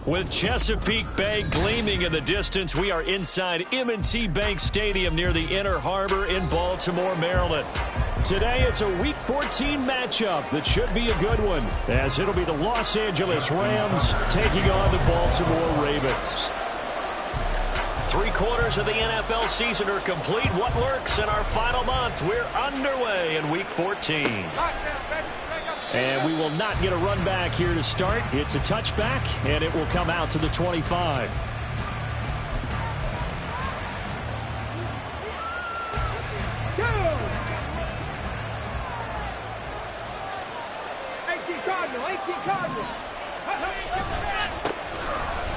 With Chesapeake Bay gleaming in the distance, we are inside M&T Bank Stadium near the Inner Harbor in Baltimore, Maryland. Today, it's a Week 14 matchup that should be a good one, as it'll be the Los Angeles Rams taking on the Baltimore Ravens. 3/4 of the NFL season are complete. What lurks in our final month? We're underway in Week 14. And we will not get a run back here to start. It's a touchback, and it will come out to the 25.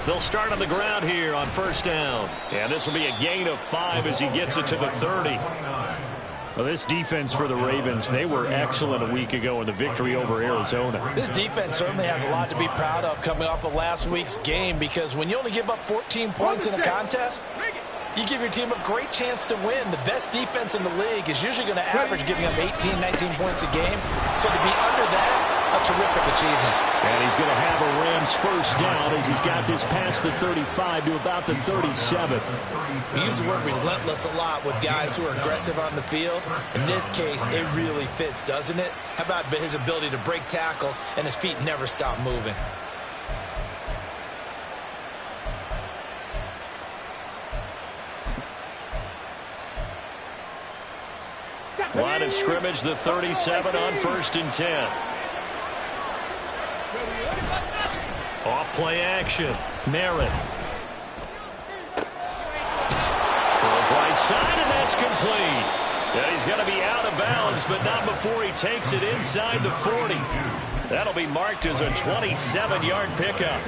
They'll start on the ground here on first down. And this will be a gain of 5 as he gets it to the 30. Well, this defense for the Ravens, they were excellent a week ago in the victory over Arizona. This defense certainly has a lot to be proud of coming off of last week's game, because when you only give up 14 points in a contest, you give your team a great chance to win. The best defense in the league is usually going to average giving up 18, 19 points a game. So to be under that, a terrific achievement. And he's going to have a Rams first down as he's got this past the 35 to about the 37. We use the word relentless a lot with guys who are aggressive on the field. In this case, it really fits, doesn't it? How about his ability to break tackles and his feet never stop moving? Line of scrimmage, the 37 on 1st and 10. Off play action. Merritt. Throws right side, and that's complete. And he's going to be out of bounds, but not before he takes it inside the 40. That'll be marked as a 27-yard pickup.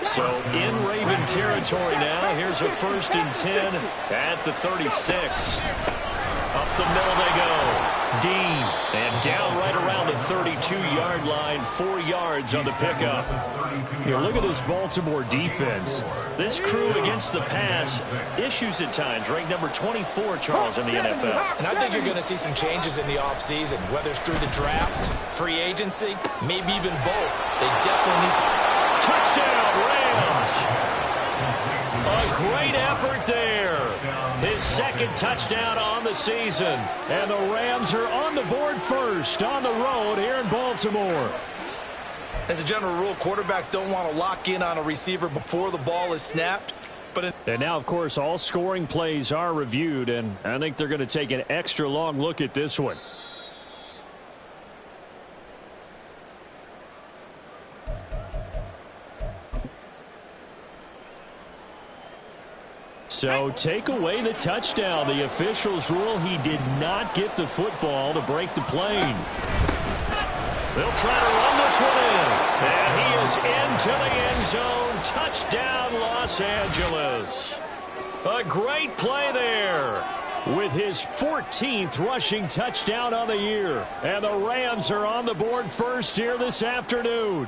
So in Raven territory now. Here's a 1st and 10 at the 36. Up the middle they go. Dean. And down right around the 32-yard line. 4 yards on the pickup. Here, look at this Baltimore defense. This crew against the pass, issues at times. Ranked number 24, Charles, in the NFL. And I think you're going to see some changes in the offseason, whether it's through the draft, free agency, maybe even both. They definitely need some. Touchdown, Rams. A great effort there. His second touchdown on the season. And the Rams are on the board first on the road here in Baltimore. As a general rule, quarterbacks don't want to lock in on a receiver before the ball is snapped. And now, of course, all scoring plays are reviewed, and I think they're going to take an extra long look at this one. So take away the touchdown. The officials rule he did not get the football to break the plane. They'll try to run this one in. And he is into the end zone. Touchdown, Los Angeles. A great play there with his 14th rushing touchdown on the year. And the Rams are on the board first here this afternoon.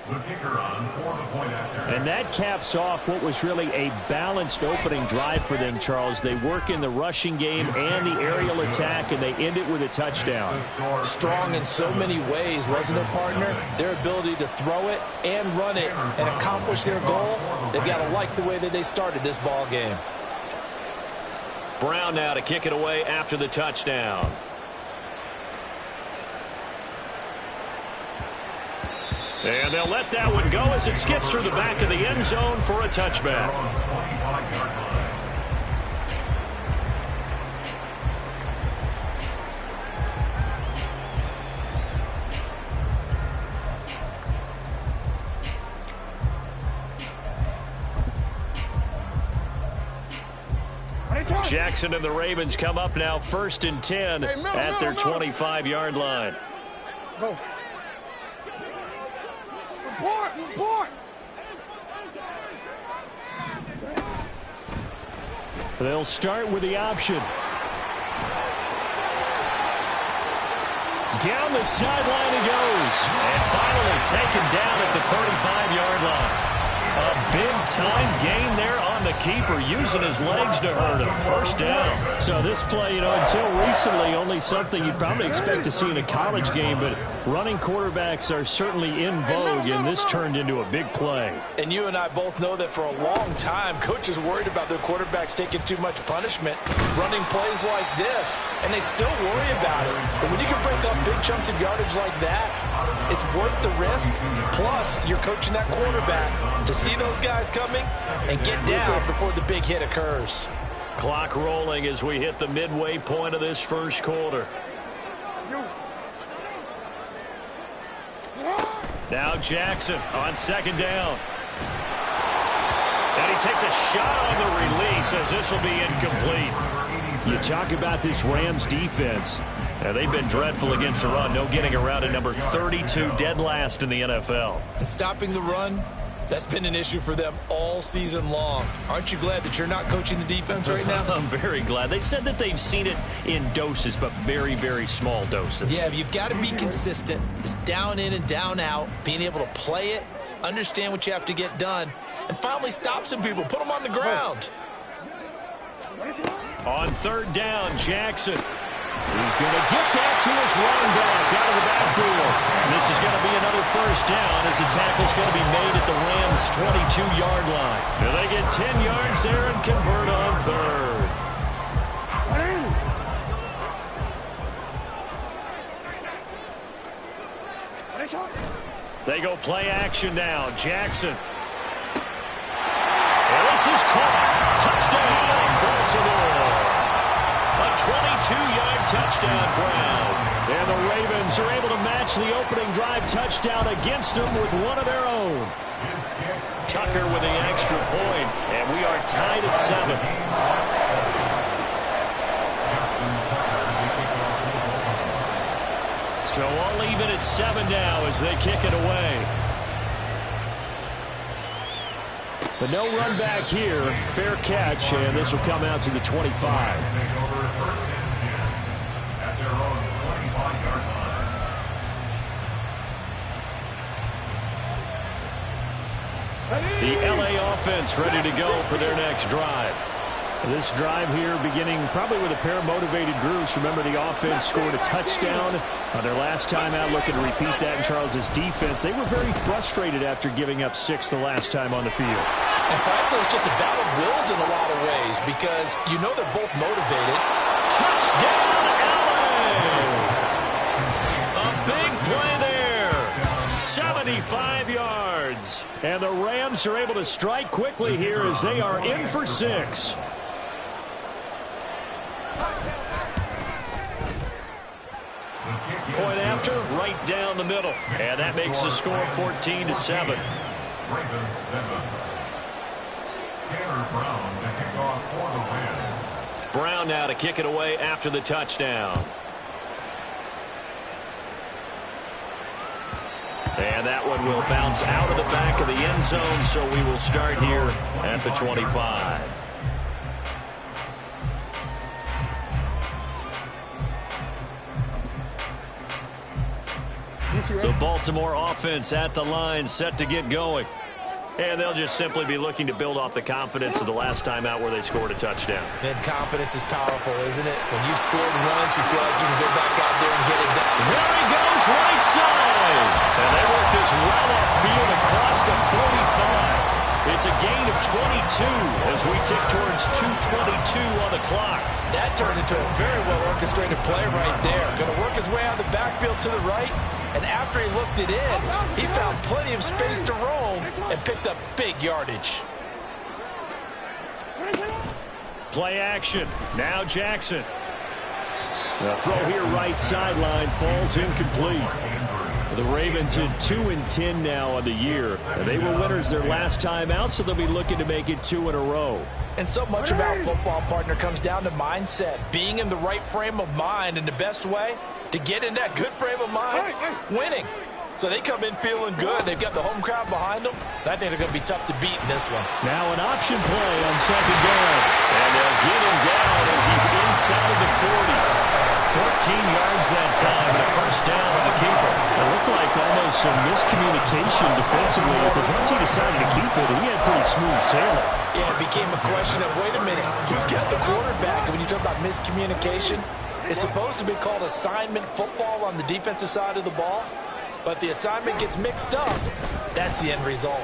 The kicker on for the point after. And that caps off what was really a balanced opening drive for them, Charles. They work in the rushing game and the aerial attack, and they end it with a touchdown. Strong in so many ways, wasn't it, partner? Their ability to throw it and run it and accomplish their goal, they've got to like the way that they started this ball game. Brown now to kick it away after the touchdown. And they'll let that one go as it skips through the back of the end zone for a touchback. Jackson and the Ravens come up now 1st and 10 at their 25-yard line. Go. Report. They'll start with the option. Down the sideline he goes. And finally taken down at the 35-yard line. A big Big-time gain there on the keeper, using his legs to hurt him. First down. So this play, until recently, only something you'd probably expect to see in a college game, but running quarterbacks are certainly in vogue, and this turned into a big play. And you and I both know that for a long time, coaches worried about their quarterbacks taking too much punishment, running plays like this, and they still worry about it. But when you can break up big chunks of yardage like that, it's worth the risk. Plus, you're coaching that quarterback to see those guys coming and get down before the big hit occurs. Clock rolling as we hit the midway point of this first quarter. Now Jackson on second down. And he takes a shot on the release as this will be incomplete. You talk about this Rams defense. Now, they've been dreadful against the run. No getting around at number 32, dead last in the NFL. And stopping the run, that's been an issue for them all season long. Aren't you glad that you're not coaching the defense right now? I'm very glad. They said that they've seen it in doses, but very, very small doses. Yeah, you've got to be consistent. It's down in and down out, being able to play it, understand what you have to get done, and finally stop some people, put them on the ground. On third down, Jackson. He's going to get that to his running back out of the backfield. And this is going to be another first down as the tackle's going to be made at the Rams' 22-yard line. And they get 10 yards there and convert on third. They go play action now. Jackson. And this is caught. Touchdown, Baltimore. A 22-yard touchdown, Brown. And the Ravens are able to match the opening drive touchdown against them with one of their own. Tucker with the extra point, and we are tied at 7. So all even at 7 now as they kick it away. But no run back here. Fair catch, and this will come out to the 25. The LA offense ready to go for their next drive. This drive here beginning probably with a pair of motivated groups. Remember, the offense scored a touchdown on their last time out. Looking to repeat that in Charles's defense. They were very frustrated after giving up 6 the last time on the field. And frankly, it's just a battle of wills in a lot of ways because you know they're both motivated. Touchdown, LA! A big play there. 75 yards. And the Rams are able to strike quickly here as they are in for 6. Point after, right down the middle. And that makes the score 14-7. Ravens 7. Taylor Brown to kick off for the win. Brown now to kick it away after the touchdown. And that one will bounce out of the back of the end zone, so we will start here at the 25. The Baltimore offense at the line, set to get going. And they'll just simply be looking to build off the confidence of the last time out where they scored a touchdown. And confidence is powerful, isn't it? When you've scored once, you feel like you can go back out there and get it done. There he goes, right side. And they work this well upfield across the 45. It's a gain of 22 as we tick towards 2:22 on the clock. That turned into a very well-orchestrated play right there. Going to work his way out of the backfield to the right. And after he looked it in, he found plenty of space to roam and picked up big yardage. Play action. Now Jackson. The throw here right sideline falls incomplete. The Ravens at 2-10 now on the year. They were winners their last time out, so they'll be looking to make it 2 in a row. And so much about football, partner, comes down to mindset. Being in the right frame of mind, and the best way to get in that good frame of mind, winning. So they come in feeling good. They've got the home crowd behind them. I think they're going to be tough to beat in this one. Now an option play on second down. And they'll get him down as he's inside of the 40. yards that time and a first down on the keeper. It looked like almost some miscommunication defensively because once he decided to keep it, he had pretty smooth sailing. Yeah, it became a question of, wait a minute, who's got the quarterback? And when you talk about miscommunication, it's supposed to be called assignment football on the defensive side of the ball, but the assignment gets mixed up. That's the end result.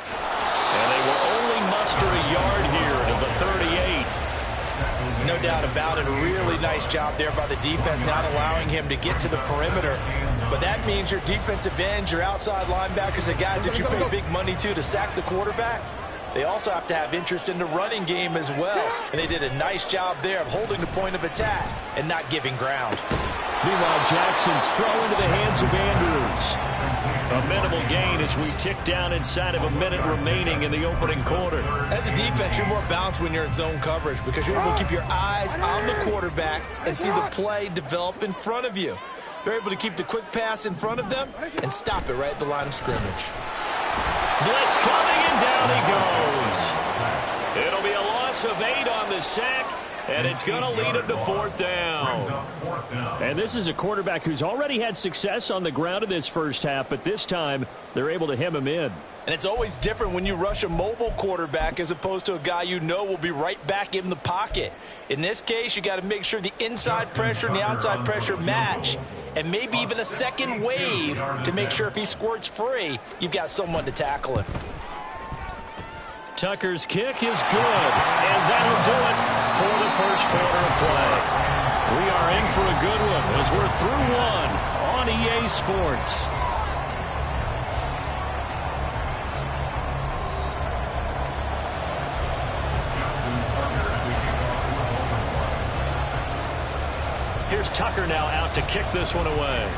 And they will only muster a yard here to the 38. No doubt about it. A really nice job there by the defense, not allowing him to get to the perimeter. But that means your defensive ends, your outside linebackers, the guys that you pay big money to sack the quarterback, they also have to have interest in the running game as well. And they did a nice job there of holding the point of attack and not giving ground. Meanwhile, Jackson's throw into the hands of Andrews. A minimal gain as we tick down inside of a minute remaining in the opening quarter. As a defense, you're more balanced when you're in zone coverage because you're able to keep your eyes on the quarterback and see the play develop in front of you. They're able to keep the quick pass in front of them and stop it right at the line of scrimmage. Blitz coming, and down he goes. It'll be a loss of 8 on the sack, and it's going to lead him to 4th down. And this is a quarterback who's already had success on the ground in this first half, but this time they're able to hem him in. And it's always different when you rush a mobile quarterback as opposed to a guy you know will be right back in the pocket. In this case, you got to make sure the inside pressure and the outside pressure match, and maybe even a second wave to make sure if he squirts free, you've got someone to tackle him. Tucker's kick is good, and that'll do it for the first quarter of play. We are in for a good one as we're through one on EA Sports. Here's Tucker now out to kick this one away.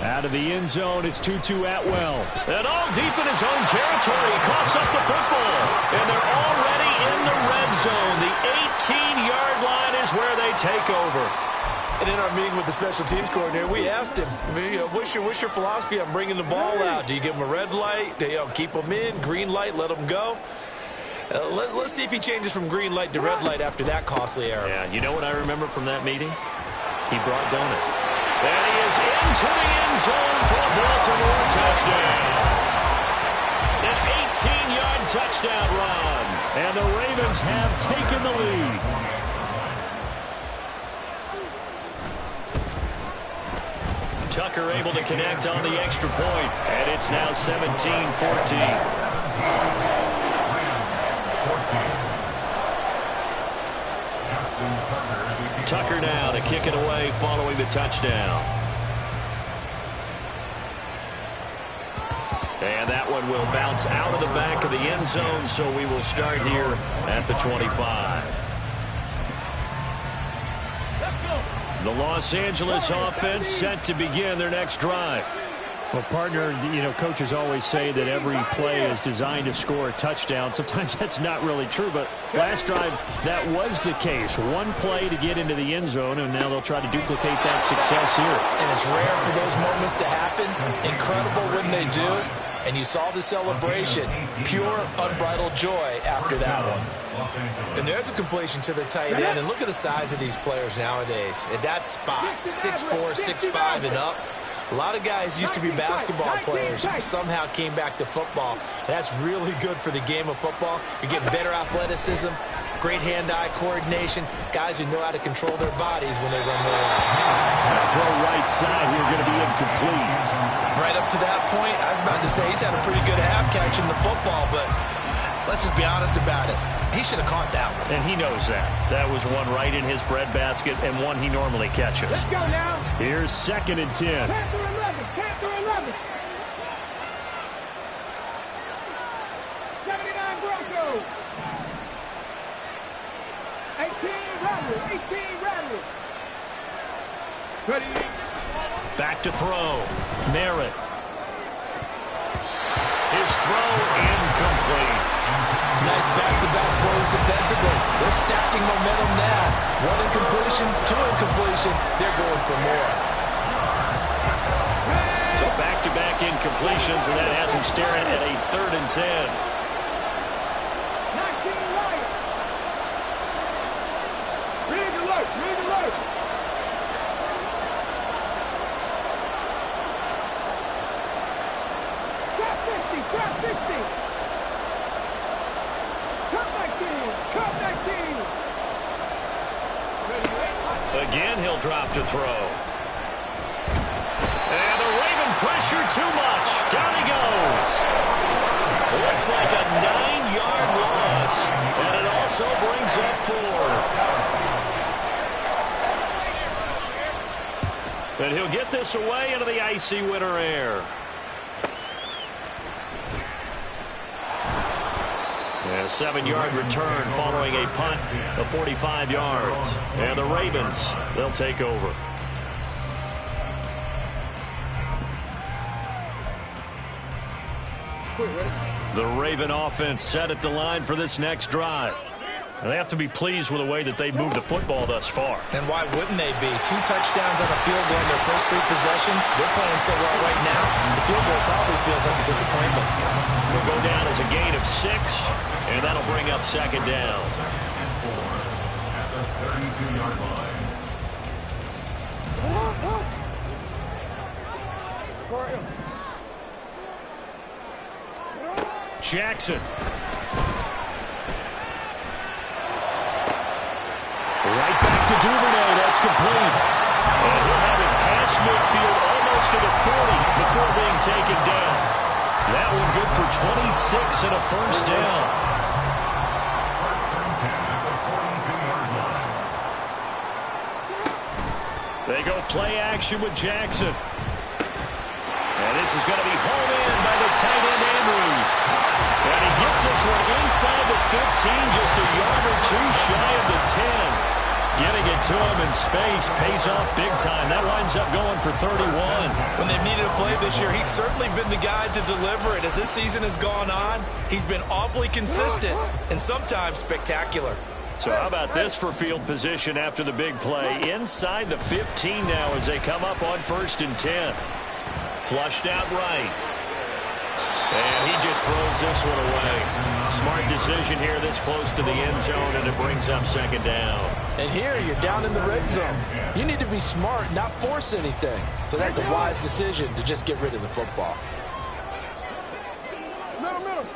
Out of the end zone, it's 2-2 Atwell. And all deep in his own territory, he coughs up the football. And they're already in the red zone. The 18-yard line is where they take over. And in our meeting with the special teams coordinator, we asked him, what's your philosophy on bringing the ball out? Do you give him a red light? Do you keep them in? Green light, let them go? Let's see if he changes from green light to red light after that costly error. Yeah, you know what I remember from that meeting? He brought donuts. And he is into the end zone for a Baltimore touchdown. An 18-yard touchdown run. And the Ravens have taken the lead. Tucker able to connect on the extra point. And it's now 17-14. Tucker now to kick it away following the touchdown. And that one will bounce out of the back of the end zone, so we will start here at the 25. The Los Angeles offense set to begin their next drive. Well, partner, coaches always say that every play is designed to score a touchdown. Sometimes that's not really true, but last drive, that was the case. One play to get into the end zone, and now they'll try to duplicate that success here. And it's rare for those moments to happen. Incredible when they do. And you saw the celebration. Pure, unbridled joy after that one. And there's a completion to the tight end. And look at the size of these players nowadays. At that spot, 6'4", 6'5", and up. A lot of guys used to be basketball players, somehow came back to football. And that's really good for the game of football. You're getting better athleticism, great hand-eye coordination, guys who know how to control their bodies when they run their routes. Throw right side here, going to be incomplete. Right up to that point, I was about to say he's had a pretty good half catching the football, but let's just be honest about it. He should have caught that one. And he knows that. That was one right in his breadbasket and one he normally catches. Let's go now. Here's 2nd and 10. Panther 11. Panther 11. 79 Broncos. 18 Rattlers. 18 Rattlers. Ready. Back to throw. Merritt. His throw incomplete. Nice back-to-back plays defensively. They're stacking momentum now. 1 incompletion, 2 incompletion. They're going for more. So back-to-back incompletions, and that has him staring at a 3rd and 10. Again, he'll drop to throw. And the Raven pressure too much. Down he goes. Looks like a 9-yard loss, and it also brings up 4th. And he'll get this away into the icy winter air. And a 7-yard return following a punt of 45 yards. And the Ravens, they'll take over. The Raven offense set at the line for this next drive. And they have to be pleased with the way that they've moved the football thus far. And why wouldn't they be? 2 touchdowns on a field goal in their first 3 possessions. They're playing so well right now. The field goal probably feels like a disappointment. Will go down as a gain of 6, and that'll bring up 2nd down. At the 32-yard line. Jackson. Right back to Duvernay. That's complete. And he'll have it past midfield almost to the 40 before being taken down. That one good for 26 and a first down. They go play action with Jackson. And this is going to be home in by the tight end Andrews. And he gets this one inside the 15, just a yard or 2 shy of the 10. Getting it to him in space pays off big time. That winds up going for 31. When they've needed a play this year, he's certainly been the guy to deliver it. As this season has gone on, he's been awfully consistent and sometimes spectacular. So how about this for field position after the big play? Inside the 15 now as they come up on 1st and 10. Flushed out right. And he just throws this one away. Smart decision here this close to the end zone, and it brings up 2nd down. And here you're down in the red zone. You need to be smart, not force anything. So that's a wise decision to just get rid of the football. Middle.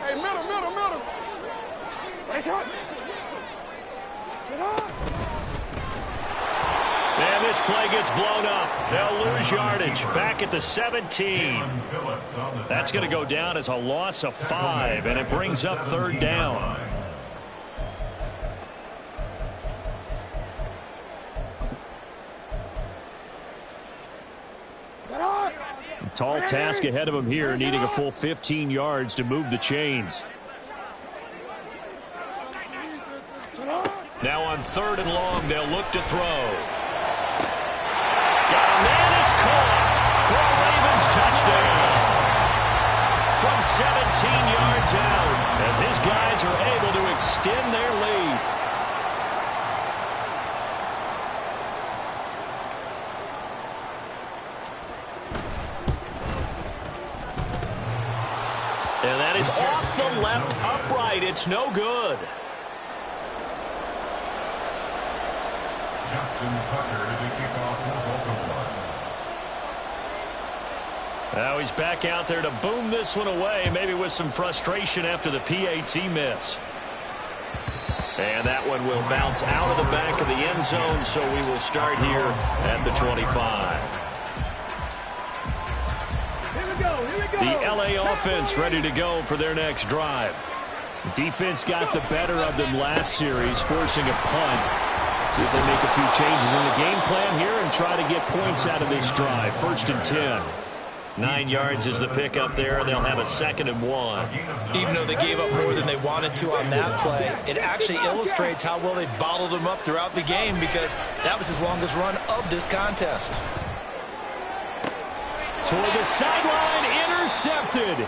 Hey, middle. Nice shot. And this play gets blown up. They'll lose yardage. Back at the 17. That's going to go down as a loss of 5, and it brings up 3rd down. Tall task ahead of him here, needing a full 15 yards to move the chains. Now on 3rd and long, they'll look to throw. Got a man, it's caught for a Ravens touchdown. From 17 yards out, as his guys are able to extend their lead. And that is off the left upright. It's no good. Justin Tucker to the kickoff for Baltimore. Now he's back out there to boom this one away, maybe with some frustration after the PAT miss. And that one will bounce out of the back of the end zone, so we will start here at the 25. The LA offense ready to go for their next drive. Defense got the better of them last series, forcing a punt. See if they make a few changes in the game plan here and try to get points out of this drive. 1st and 10. 9 yards is the pickup there. They'll have a 2nd and 1. Even though they gave up more than they wanted to on that play, it actually illustrates how well they bottled them up throughout the game, because that was his longest run of this contest. Toward the sideline, intercepted.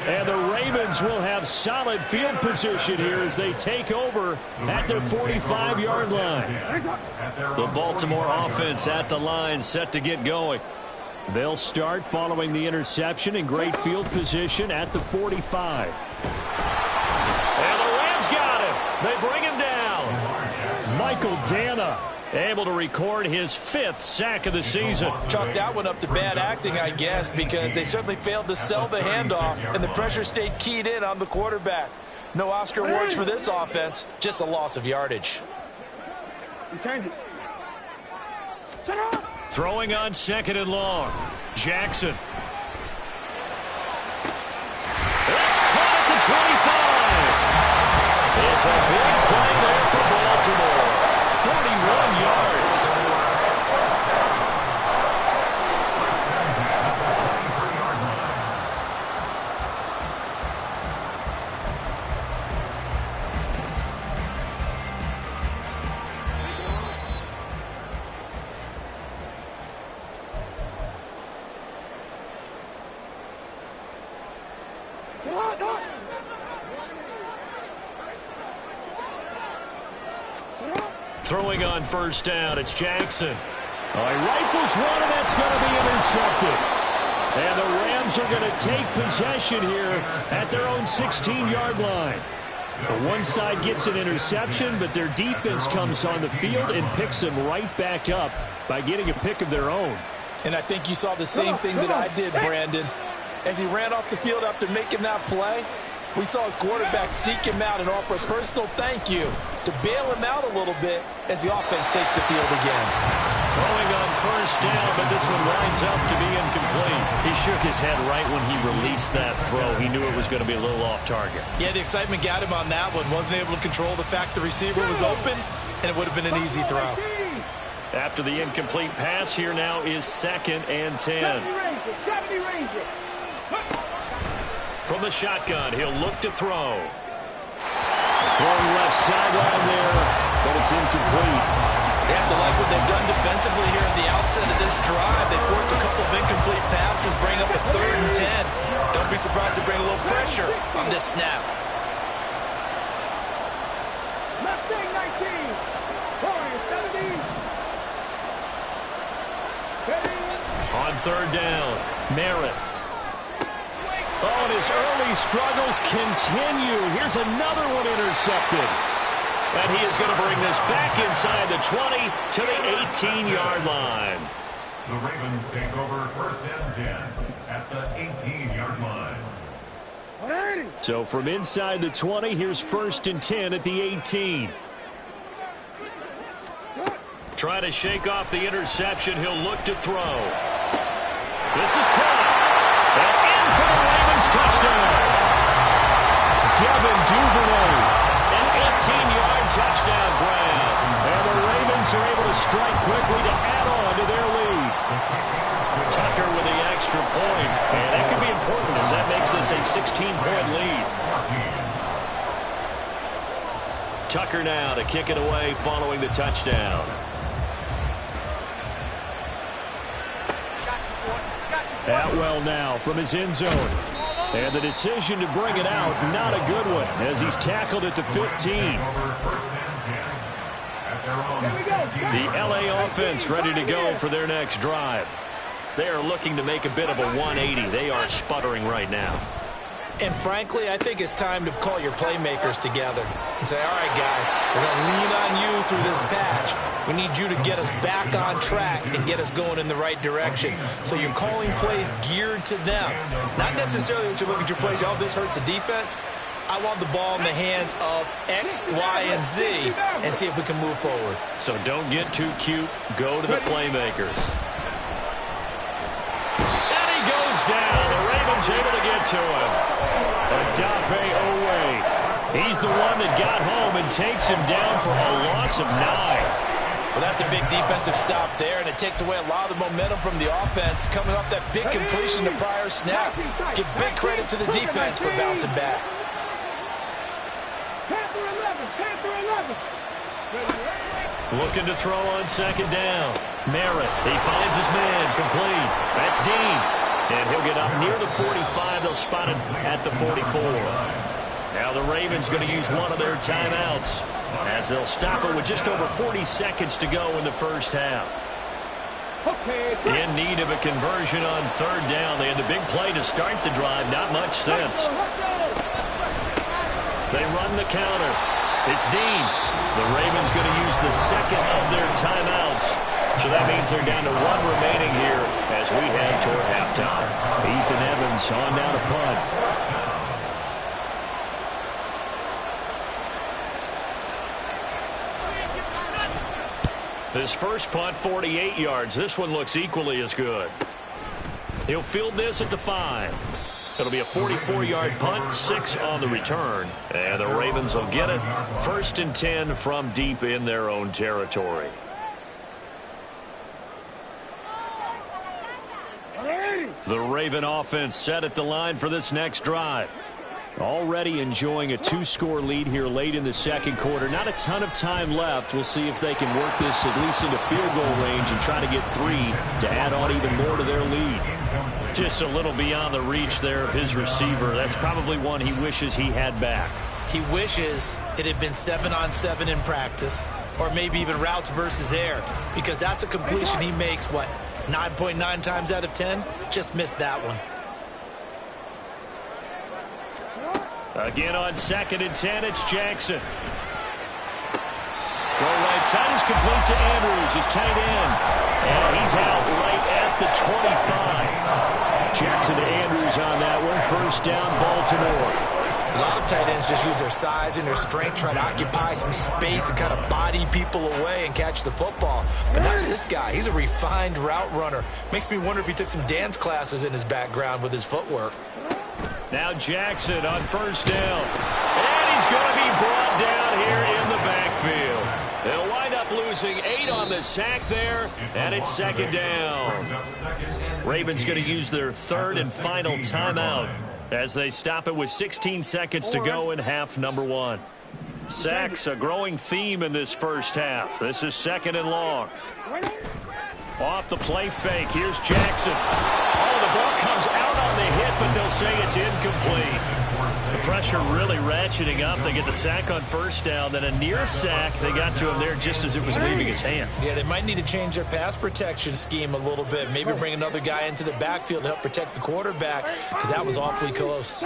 And the Ravens will have solid field position here as they take over at their 45-yard line. The Baltimore offense at the line, set to get going. They'll start following the interception in great field position at the 45. And the Rams got him. They bring him down. Michael Dana able to record his 5th sack of the season. Chalk that one up to bad acting, I guess, because they certainly failed to sell the handoff, and the pressure stayed keyed in on the quarterback. No Oscar awards for this offense, just a loss of yardage. Change it. Shut up. Throwing on 2nd and long. Jackson. That's caught at the 25. It's a big play there for Baltimore. 41 yards. Throwing on 1st down, it's Jackson. He rifles one, and that's going to be intercepted. And the Rams are going to take possession here at their own 16-yard line. One side gets an interception, but their defense comes on the field and picks them right back up by getting a pick of their own. And I think you saw the same thing that I did, Brandon. As he ran off the field after making that play, we saw his quarterback seek him out and offer a personal thank you to bail him out a little bit as the offense takes the field again. Throwing on 1st down, but this one winds up to be incomplete. He shook his head right when he released that throw. He knew it was going to be a little off target. Yeah, the excitement got him on that one. Wasn't able to control the fact the receiver was open, and it would have been an easy throw. After the incomplete pass, here now is 2nd and 10. From the shotgun, he'll look to throw. Throwing left sideline there, but it's incomplete. They have to like what they've done defensively here at the outset of this drive. They forced a couple of incomplete passes, bring up a 3rd and 10. Don't be surprised to bring a little pressure on this snap. Left wing 19. Corey, 70. On 3rd down, Merritt. Oh, and his early struggles continue. Here's another one intercepted. And he is going to bring this back inside the 20 to the 18-yard line. The Ravens take over 1st and 10 at the 18-yard line. So from inside the 20, here's 1st and 10 at the 18. Trying to shake off the interception. He'll look to throw. This is caught. And in for the Ravens touchdown. Devin Duvernay. An 18-yard touchdown grab. And the Ravens are able to strike quickly to add on to their lead. Tucker with the extra point. And that could be important as that makes this a 16-point lead. Tucker now to kick it away following the touchdown. Atwell now from his end zone. And the decision to bring it out, not a good one, as he's tackled at the 15. The LA offense ready to go for their next drive. They are looking to make a bit of a 180. They are sputtering right now. And frankly, I think it's time to call your playmakers together and say, all right, guys, we're going to lean on you through this patch. We need you to get us back on track and get us going in the right direction. So you're calling plays geared to them. Not necessarily when you look at your plays, oh, this hurts the defense. I want the ball in the hands of X, Y, and Z and see if we can move forward. So don't get too cute. Go to the playmakers. And he goes down. The Ravens able to get to him. Odafe Owe. He's the one that got home and takes him down for a loss of 9. Well, that's a big defensive stop there, and it takes away a lot of the momentum from the offense coming off that big completion the prior snap. Give big credit to the defense for bouncing back. Looking to throw on 2nd down. Merritt, he finds his man, complete. That's Dean. And he'll get up near the 45. They'll spot him at the 44. Now the Ravens going to use one of their timeouts as they'll stop it with just over 40 seconds to go in the first half. In need of a conversion on 3rd down. They had the big play to start the drive. Not much sense. They run the counter. It's Dean. The Ravens going to use the second of their timeouts. So that means they're down to 1 remaining here as we head toward halftime. Ethan Evans on down to punt. His first punt, 48 yards. This one looks equally as good. He'll field this at the 5. It'll be a 44-yard punt, 6 on the return. And the Ravens will get it. 1st and 10 from deep in their own territory. The Raven offense set at the line for this next drive. Already enjoying a 2-score lead here late in the second quarter. Not a ton of time left. We'll see if they can work this at least into field goal range and try to get 3 to add on even more to their lead. Just a little beyond the reach there of his receiver. That's probably one he wishes he had back. He wishes it had been 7-on-7 in practice, or maybe even routes versus air, because that's a completion he makes, 9.9 times out of 10? Just missed that one. Again on 2nd and 10, it's Jackson. Throw right side is complete to Andrews, his tight end. And he's out right at the 25. Jackson to Andrews on that one. 1st down, Baltimore. A lot of tight ends just use their size and their strength, try to occupy some space and kind of body people away and catch the football. But not this guy. He's a refined route runner. Makes me wonder if he took some dance classes in his background with his footwork. Now Jackson on 1st down. And he's going to be brought down here in the backfield. They'll wind up losing 8 on the sack there, and it's 2nd down. Ravens going to use their 3rd and final timeout as they stop it with 16 seconds to go in half number 1. Sacks, a growing theme in this first half. This is 2nd and long. Off the play fake, here's Jackson. Oh, the ball comes out on the hit, but they'll say it's incomplete. The pressure really ratcheting up. They get the sack on 1st down, then a near sack. They got to him there just as it was leaving his hand. Yeah, they might need to change their pass protection scheme a little bit. Maybe bring another guy into the backfield to help protect the quarterback, because that was awfully close.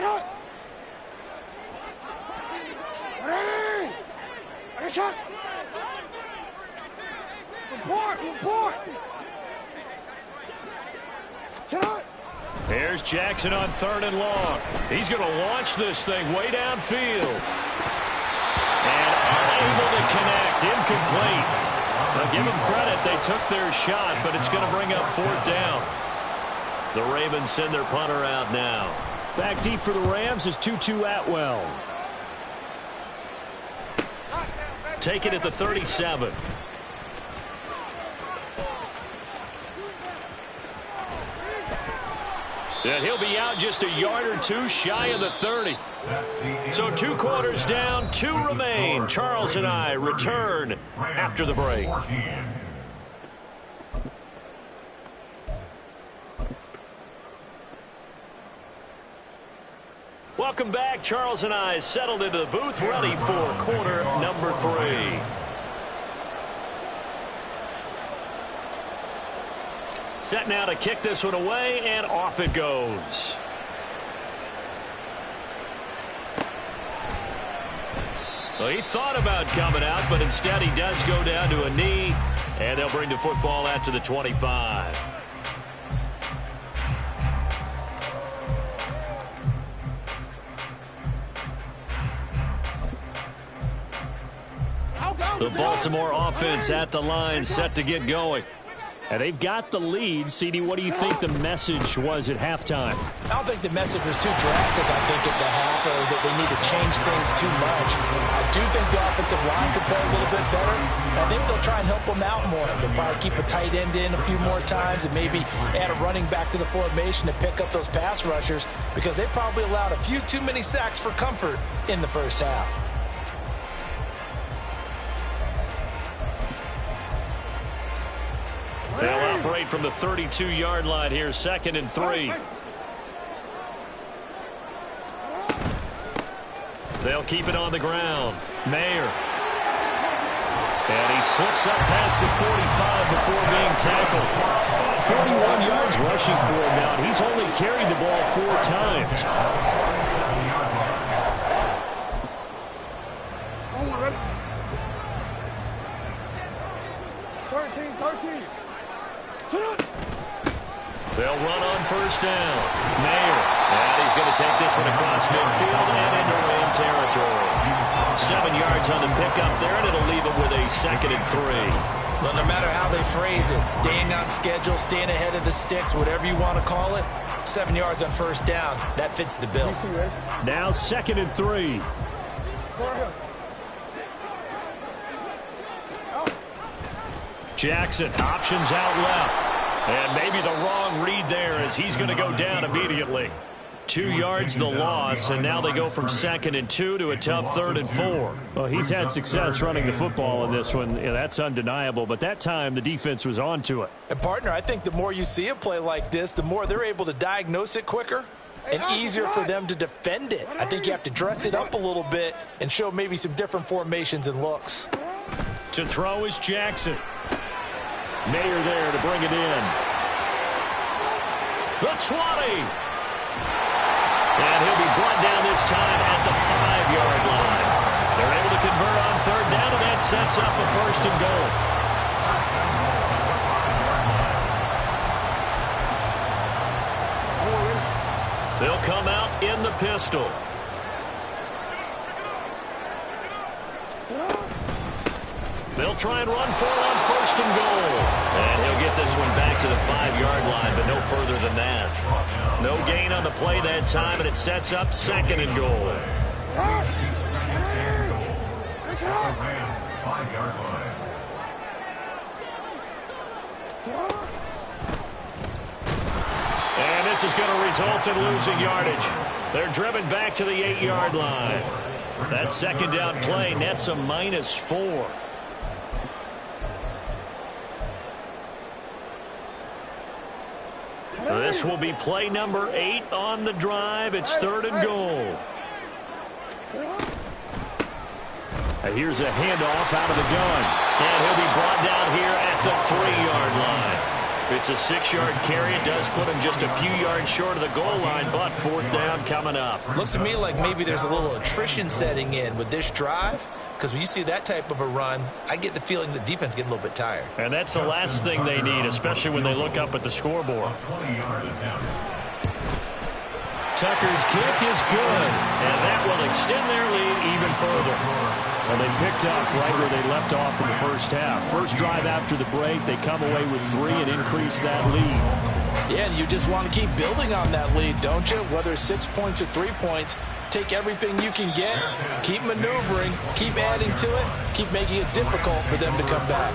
Shot. Report. Here's Jackson on 3rd and long. He's going to launch this thing way downfield. And unable to connect. Incomplete. Now give them credit. They took their shot, but it's going to bring up 4th down. The Ravens send their punter out now. Back deep for the Rams is Tutu Atwell. Take it at the 37. And he'll be out just a yard or 2 shy of the 30. So 2 quarters down, 2 remain. Charles and I return after the break. Welcome back. Charles and I settled into the booth, ready for quarter number 3. Set now to kick this one away, and off it goes. Well, he thought about coming out, but instead he does go down to a knee, and they'll bring the football out to the 25. The Baltimore offense at the line, set to get going. And they've got the lead. CD, what do you think the message was at halftime? I don't think the message was too drastic, I think, at the half, or that they need to change things too much. I do think the offensive line could play a little bit better. I think they'll try and help them out more. They'll probably keep a tight end in a few more times and maybe add a running back to the formation to pick up those pass rushers, because they probably allowed a few too many sacks for comfort in the first half. They'll operate from the 32-yard line here, 2nd and 3. They'll keep it on the ground. Mayer. And he slips up past the 45 before being tackled. 41 yards rushing for him now. He's only carried the ball 4 times. 13. They'll run on 1st down. Mayer. And he's going to take this one across midfield and into Ram territory. 7 yards on the pickup there, and it'll leave it with a 2nd and 3. Well, no matter how they phrase it, staying on schedule, staying ahead of the sticks, whatever you want to call it, 7 yards on first down, that fits the bill. Now 2nd and 3. Jackson, options out left. And maybe the wrong read there as he's going to go down immediately. 2 yards the loss, and now they go from 2nd and 2 to a tough 3rd and 4. Well, he's had success running the football in this one. Yeah, that's undeniable, but that time the defense was on to it. And, partner, I think the more you see a play like this, the more they're able to diagnose it quicker and easier for them to defend it. I think you have to dress it up a little bit and show maybe some different formations and looks. To throw is Jackson. Mayer there to bring it in. The 20. And he'll be brought down this time at the 5-yard line. They're able to convert on 3rd down, and that sets up a 1st and goal. They'll come out in the pistol. They'll try and run for it on 1st and goal. And he'll get this one back to the 5-yard line, but no further than that. No gain on the play that time, and it sets up 2nd and goal. And this is going to result in losing yardage. They're driven back to the 8-yard line. That 2nd down play nets a -4. This will be play number 8 on the drive. It's 3rd and goal. Here's a handoff out of the gun. And he'll be brought down here at the 3-yard line. It's a 6-yard carry. It does put him just a few yards short of the goal line, but 4th down coming up. Looks to me like maybe there's a little attrition setting in with this drive, because when you see that type of a run, I get the feeling the defense getting a little bit tired. And that's the last thing they need, especially when they look up at the scoreboard. Tucker's kick is good, and that will extend their lead even further. Well, they picked up right where they left off in the first half. First drive after the break, they come away with 3 and increase that lead. Yeah, and you just want to keep building on that lead, don't you? Whether it's 6 points or 3 points, take everything you can get, keep maneuvering, keep adding to it, keep making it difficult for them to come back.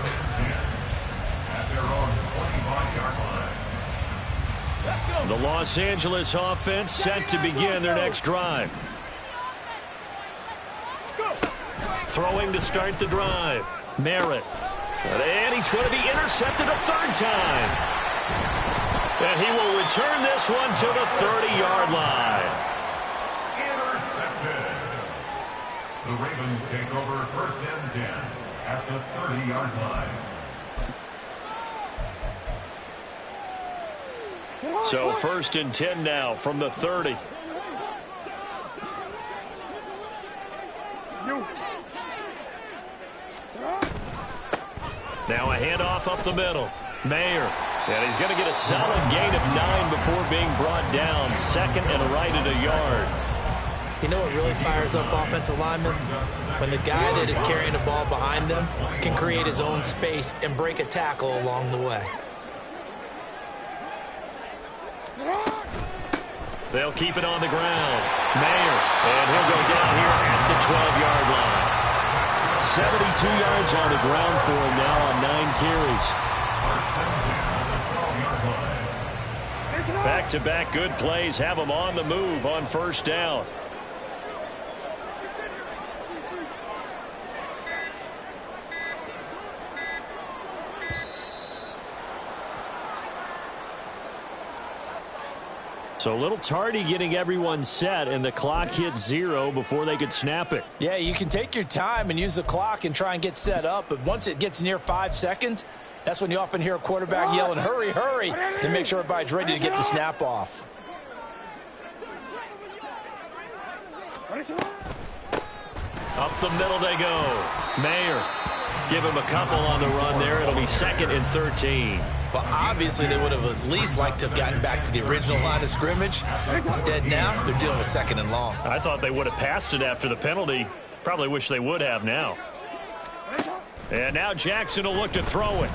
The Los Angeles offense set to begin their next drive. Throwing to start the drive. Merritt. And he's going to be intercepted a 3rd time. And he will return this one to the 30-yard line. Intercepted. The Ravens take over 1st and 10 at the 30-yard line. So 1st and 10 now from the 30. Now a handoff up the middle. Mayer. And he's going to get a solid gain of 9 before being brought down. 2nd and right at a yard. You know what really fires up offensive linemen? When the guy that is carrying the ball behind them can create his own space and break a tackle along the way. They'll keep it on the ground. Mayer. And he'll go down here at the 12-yard line. 72 yards on the ground for him now on 9 carries. Back-to-back good plays have him on the move on 1st down. So a little tardy getting everyone set, and the clock hit 0 before they could snap it. Yeah, you can take your time and use the clock and try and get set up, but once it gets near 5 seconds, that's when you often hear a quarterback yelling, hurry, hurry, to make sure everybody's ready to get the snap off. Up the middle they go. Mayer. Give him a couple on the run there. It'll be 2nd and 13. Well, obviously, they would have at least liked to have gotten back to the original line of scrimmage. Instead, now, they're dealing with 2nd and long. I thought they would have passed it after the penalty. Probably wish they would have now. And now Jackson will look to throw it.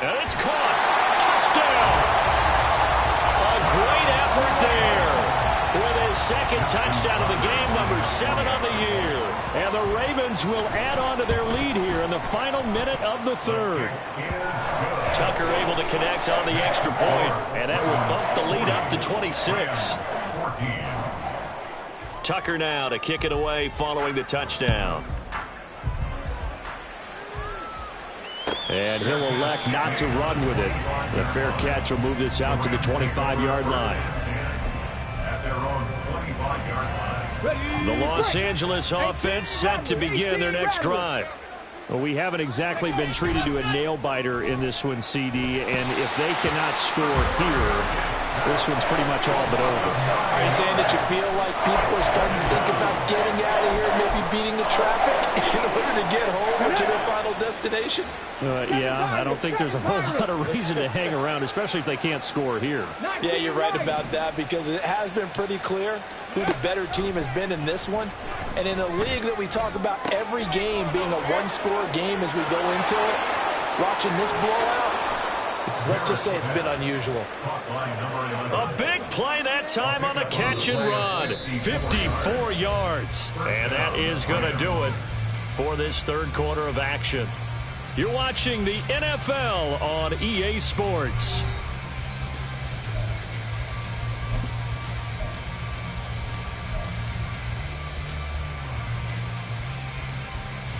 And it's caught. Touchdown. A great effort there. With his second touchdown of the game, number 7 on the year. And the Ravens will add on to their lead here in the final minute of the third. Tucker able to connect on the extra point, and that will bump the lead up to 26. Tucker now to kick it away following the touchdown. And he'll elect not to run with it. The fair catch will move this out to the 25-yard line. The Los Angeles offense set to begin their next drive. Well, we haven't exactly been treated to a nail-biter in this one, CD, and if they cannot score here, this one's pretty much all but over. Are you saying that you feel like people are starting to think about getting out of here and maybe beating the traffic in order to get home or to their final destination? Yeah, I don't think there's a whole lot of reason to hang around, especially if they can't score here. Yeah, you're right about that, because it has been pretty clear who the better team has been in this one. And in a league that we talk about every game being a one-score game as we go into it, watching this blowout, let's just say it's been unusual. A big play that time on the catch and run. 54 yards. And that is going to do it for this third quarter of action. You're watching the NFL on EA Sports.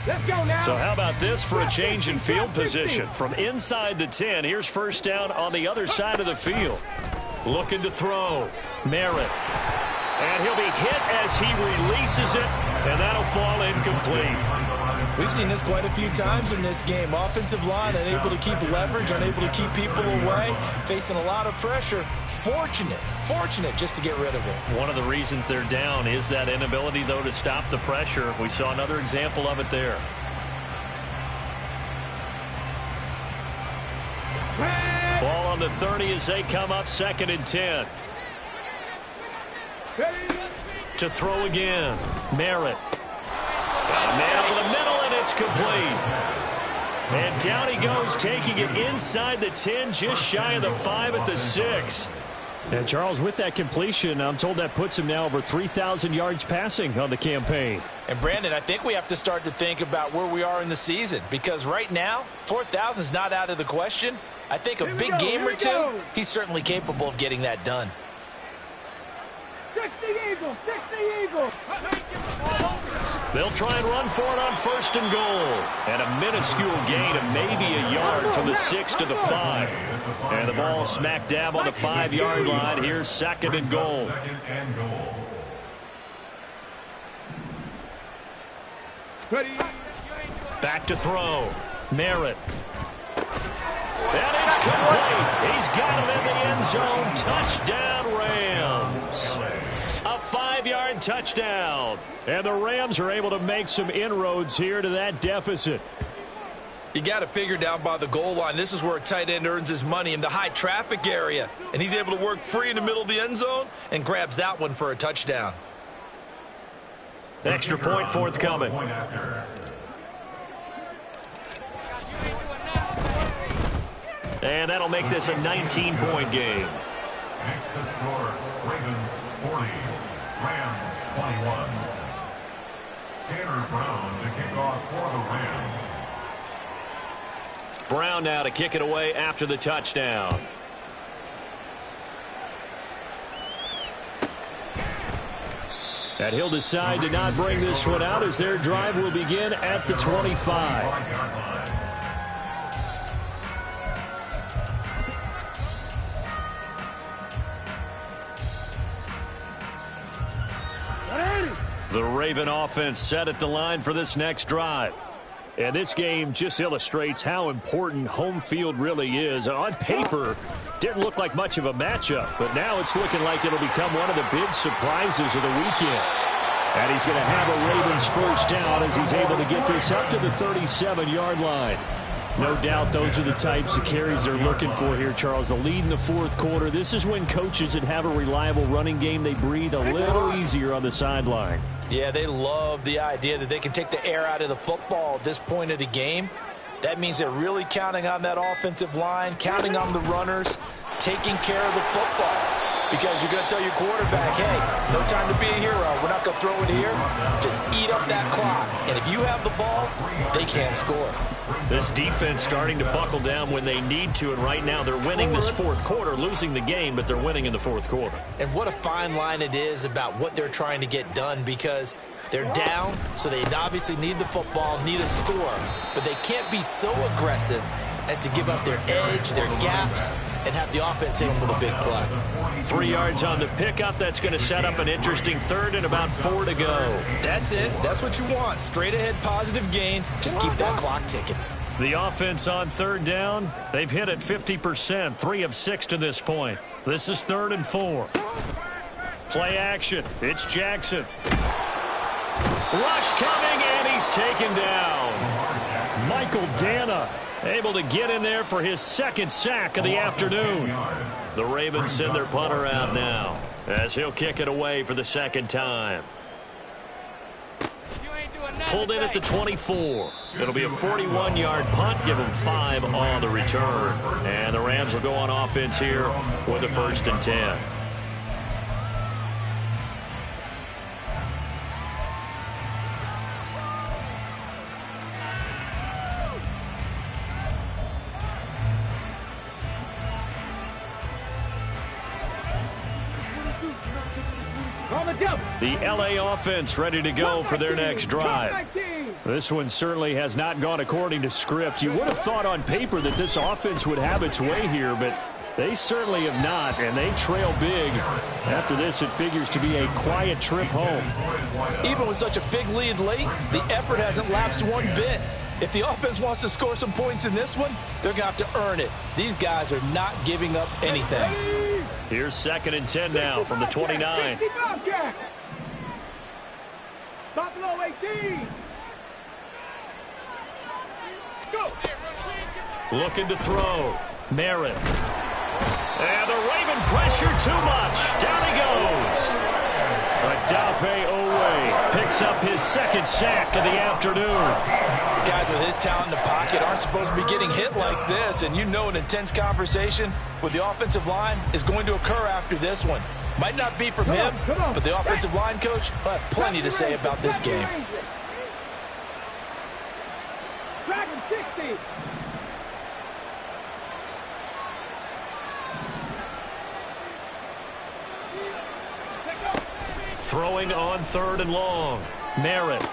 Let's go now. So how about this for a change in field position? From inside the 10, here's first down on the other side of the field. Looking to throw. Merritt. And he'll be hit as he releases it, and that'll fall incomplete. We've seen this quite a few times in this game. Offensive line unable to keep leverage, unable to keep people away, facing a lot of pressure. Fortunate just to get rid of it. One of the reasons they're down is that inability, though, to stop the pressure. We saw another example of it there. Ball on the 30 as they come up 2nd and 10. To throw again. Merritt. Got a man over the middle, and it's complete. And down he goes, taking it inside the 10, just shy of the 5 at the 6. And Charles, with that completion, I'm told that puts him now over 3,000 yards passing on the campaign. And Brandon, I think we have to start to think about where we are in the season, because right now, 4,000 is not out of the question. I think a big game or two, he's certainly capable of getting that done. 60 Eagles, 60 Eagles. They'll try and run for it on 1st and goal. And a minuscule gain of maybe a yard from the 6 to the 5. And the ball smack dab on the 5-yard line. Here's 2nd and goal. Back to throw. Merritt. And it's complete. He's got it in the end zone. Touchdown, Rams. A 5-yard touchdown. And the Rams are able to make some inroads here to that deficit. You got to figure down by the goal line. This is where a tight end earns his money, in the high traffic area. And he's able to work free in the middle of the end zone and grabs that one for a touchdown. Extra point forthcoming. And that'll make this a 19-point game. Makes the score Ravens 40, Rams 21. Tanner Brown to kick off for the Rams. Brown now to kick it away after the touchdown. And he'll decide to not bring this one out as their drive will begin at the 25. The Raven offense set at the line for this next drive. And this game just illustrates how important home field really is. On paper, didn't look like much of a matchup, but now it's looking like it'll become one of the big surprises of the weekend. And he's going to have a Ravens first down as he's able to get this up to the 37-yard line. No doubt those are the types of carries they're looking for here, Charles. The lead in the fourth quarter. This is when coaches that have a reliable running game, they breathe a little easier on the sideline. Yeah, they love the idea that they can take the air out of the football at this point of the game. That means they're really counting on that offensive line, counting on the runners, taking care of the football. Because you're going to tell your quarterback, hey, no time to be a hero. We're not going to throw it here. Just eat up that clock. And if you have the ball, they can't score. This defense starting to buckle down when they need to, and right now they're winning this fourth quarter, losing the game, but they're winning in the fourth quarter. And what a fine line it is about what they're trying to get done, because they're down, so they obviously need the football, need a score. But they can't be so aggressive as to give up their edge, their gaps, and have the offense hit them with a big play. 3 yards on the pickup. That's going to set up an interesting third and about 4 to go. That's it. That's what you want. Straight ahead positive gain. Just keep that clock ticking. The offense on third down, they've hit it 50%, 3 of 6 to this point. This is 3rd and 4. Play action. It's Jackson. Rush coming, and he's taken down. Michael Dana able to get in there for his second sack of the afternoon. The Ravens send their punter out now as he'll kick it away for the second time. Pulled in at the 24. It'll be a 41-yard punt. Give them 5 on the return. And the Rams will go on offense here with a 1st and 10. The LA offense ready to go for their next drive. This one certainly has not gone according to script. You would have thought on paper that this offense would have its way here, but they certainly have not, and they trail big. After this, it figures to be a quiet trip home. Even with such a big lead late, the effort hasn't lapsed one bit. If the offense wants to score some points in this one, they're going to have to earn it. These guys are not giving up anything. Here's 2nd and 10 now from the 29. Buffalo 18. Go. Looking to throw. Merritt. And the Raven pressure too much. Down he goes. Odafe Owe picks up his second sack of the afternoon. Guys with his talent in the pocket aren't supposed to be getting hit like this, and you know an intense conversation with the offensive line is going to occur after this one. Might not be from him, but the offensive line coach will have plenty to say about this game. Dragon 60. Throwing on 3rd and long. Merritt.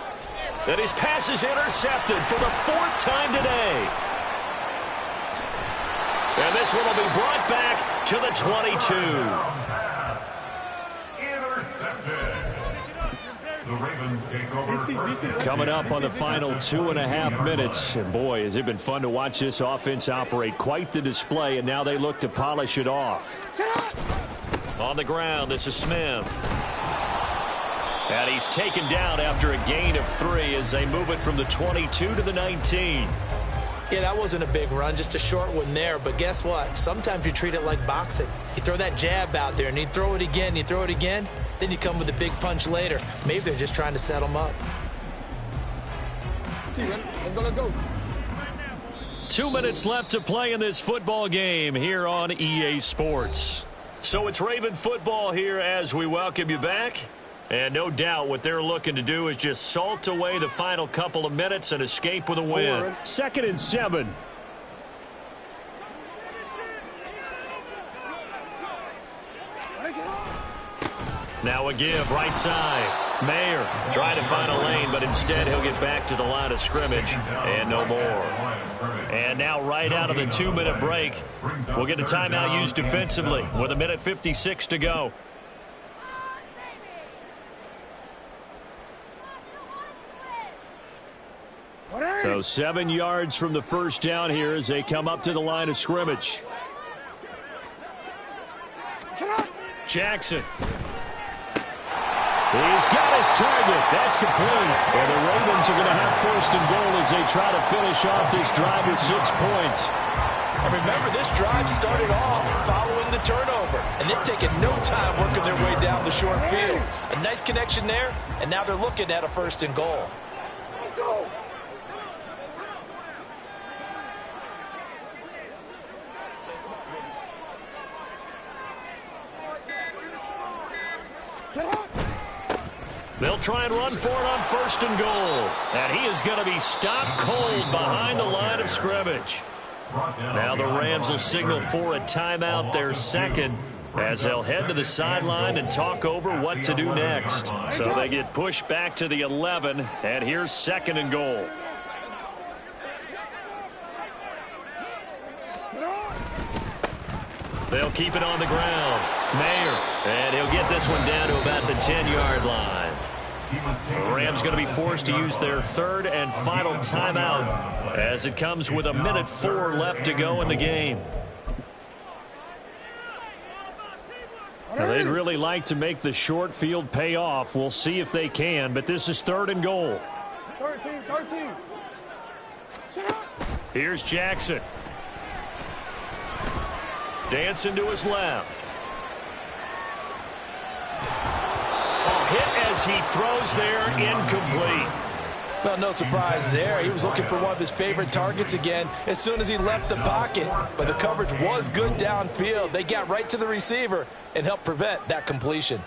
And his pass is intercepted for the 4th time today. And this one will be brought back to the 22. The Ravens take over. Coming up on the final 2.5 minutes. And boy, has it been fun to watch this offense operate. Quite the display, and now they look to polish it off. On the ground, this is Smith. And he's taken down after a gain of 3 as they move it from the 22 to the 19. Yeah, that wasn't a big run, just a short one there. But guess what? Sometimes you treat it like boxing. You throw that jab out there, and you throw it again, you throw it again, then you come with a big punch later. Maybe they're just trying to set them up. I'm gonna go. 2 minutes left to play in this football game here on EA Sports. So it's Raven football here as we welcome you back. And no doubt what they're looking to do is just salt away the final couple of minutes and escape with a win. 2nd and 7. Now a give, right side. Mayer trying to find a lane, but instead he'll get back to the line of scrimmage and no more. And now right out of the 2-minute break, we'll get a timeout used defensively with 1:56 to go. So 7 yards from the first down here as they come up to the line of scrimmage. Jackson. He's got his target. That's complete. And the Ravens are going to have first and goal as they try to finish off this drive with 6 points. And remember, this drive started off following the turnover, and they've taken no time working their way down the short field. A nice connection there, and now they're looking at a first and goal. Let's go. They'll try and run for it on first and goal. And he is going to be stopped cold behind the line of scrimmage. Now the Rams will signal for a timeout, their second, as they'll head to the sideline and talk over what to do next. So they get pushed back to the 11, and here's second and goal. They'll keep it on the ground. Mayer, and he'll get this one down to about the 10-yard line. The Rams going to be forced to use their third and final timeout as it comes with 1:04 left to go in the game. Now, they'd really like to make the short field pay off. We'll see if they can, but this is third and goal. 13. Here's Jackson. Dancing to his left. Hit as he throws there, incomplete. Well, no surprise there. He was looking for one of his favorite targets again as soon as he left the pocket. But the coverage was good downfield. They got right to the receiver and helped prevent that completion.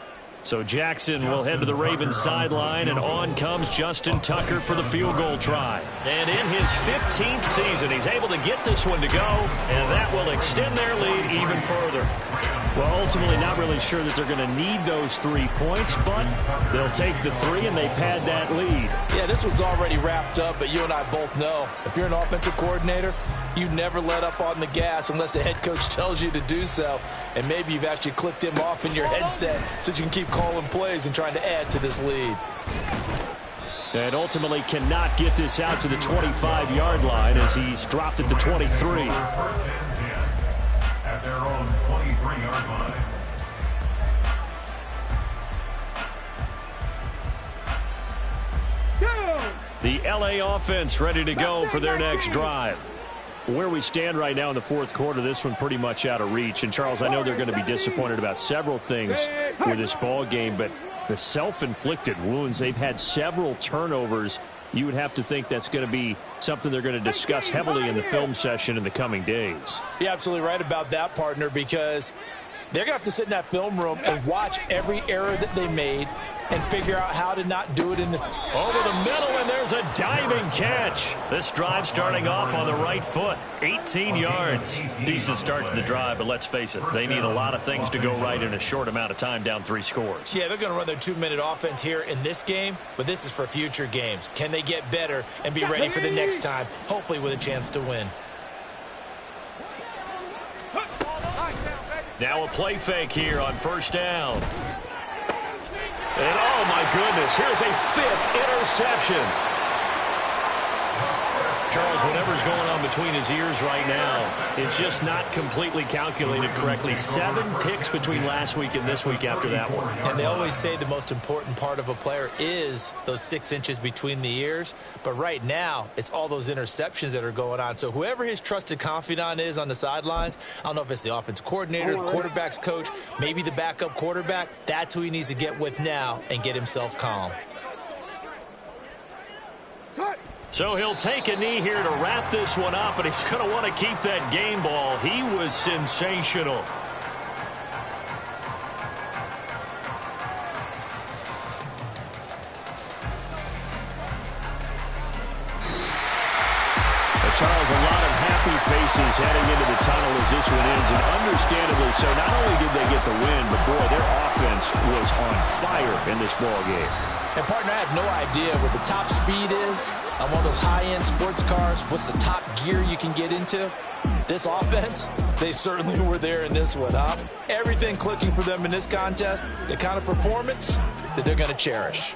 So Jackson will head to the Ravens sideline, and on comes Justin Tucker for the field goal try. And in his 15th season, he's able to get this one to go, and that will extend their lead even further. Well, ultimately not really sure that they're going to need those 3 points, but they'll take the 3 and they pad that lead. Yeah, this one's already wrapped up, but you and I both know if you're an offensive coordinator, you never let up on the gas unless the head coach tells you to do so. And maybe you've actually clicked him off in your headset so you can keep calling plays and trying to add to this lead. And ultimately cannot get this out to the 25-yard line as he's dropped at the 23. First and 10 at their own 23-yard line. The LA offense ready to go for their next drive. Where we stand right now in the fourth quarter, this one pretty much out of reach. And, Charles, I know they're going to be disappointed about several things with this ball game, but the self-inflicted wounds, they've had several turnovers. You would have to think that's going to be something they're going to discuss heavily in the film session in the coming days. You're absolutely right about that, partner, because they're going to have to sit in that film room and watch every error that they made and figure out how to not do it in the... Over the middle, and there's a diving catch. This drive starting off on the right foot. 18 yards. Decent start to the drive, but let's face it, they need a lot of things to go right in a short amount of time, down 3 scores. Yeah, they're going to run their 2-minute offense here in this game, but this is for future games. Can they get better and be ready for the next time, hopefully with a chance to win? Now a play fake here on first down. And, oh, my goodness, here's a 5th interception. Charles, whatever's going on between his ears right now, it's just not completely calculated correctly. 7 picks between last week and this week after that one. And they always say the most important part of a player is those 6 inches between the ears. But right now, it's all those interceptions that are going on. So whoever his trusted confidant is on the sidelines, I don't know if it's the offensive coordinator, the quarterback's coach, maybe the backup quarterback, that's who he needs to get with now and get himself calm. So he'll take a knee here to wrap this one up, and he's going to want to keep that game ball. He was sensational. Charles, a lot of happy faces heading into the tunnel as this one ends, and understandably so. Not only did they get the win, but, boy, their offense was on fire in this ball game. And, partner, I have no idea what the top speed is on one of those high-end sports cars. What's the top gear you can get into? This offense, they certainly were there in this one. Everything clicking for them in this contest, the kind of performance that they're going to cherish.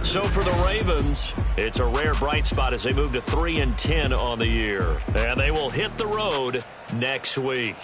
So for the Ravens, it's a rare bright spot as they move to 3-10 on the year. And they will hit the road next week.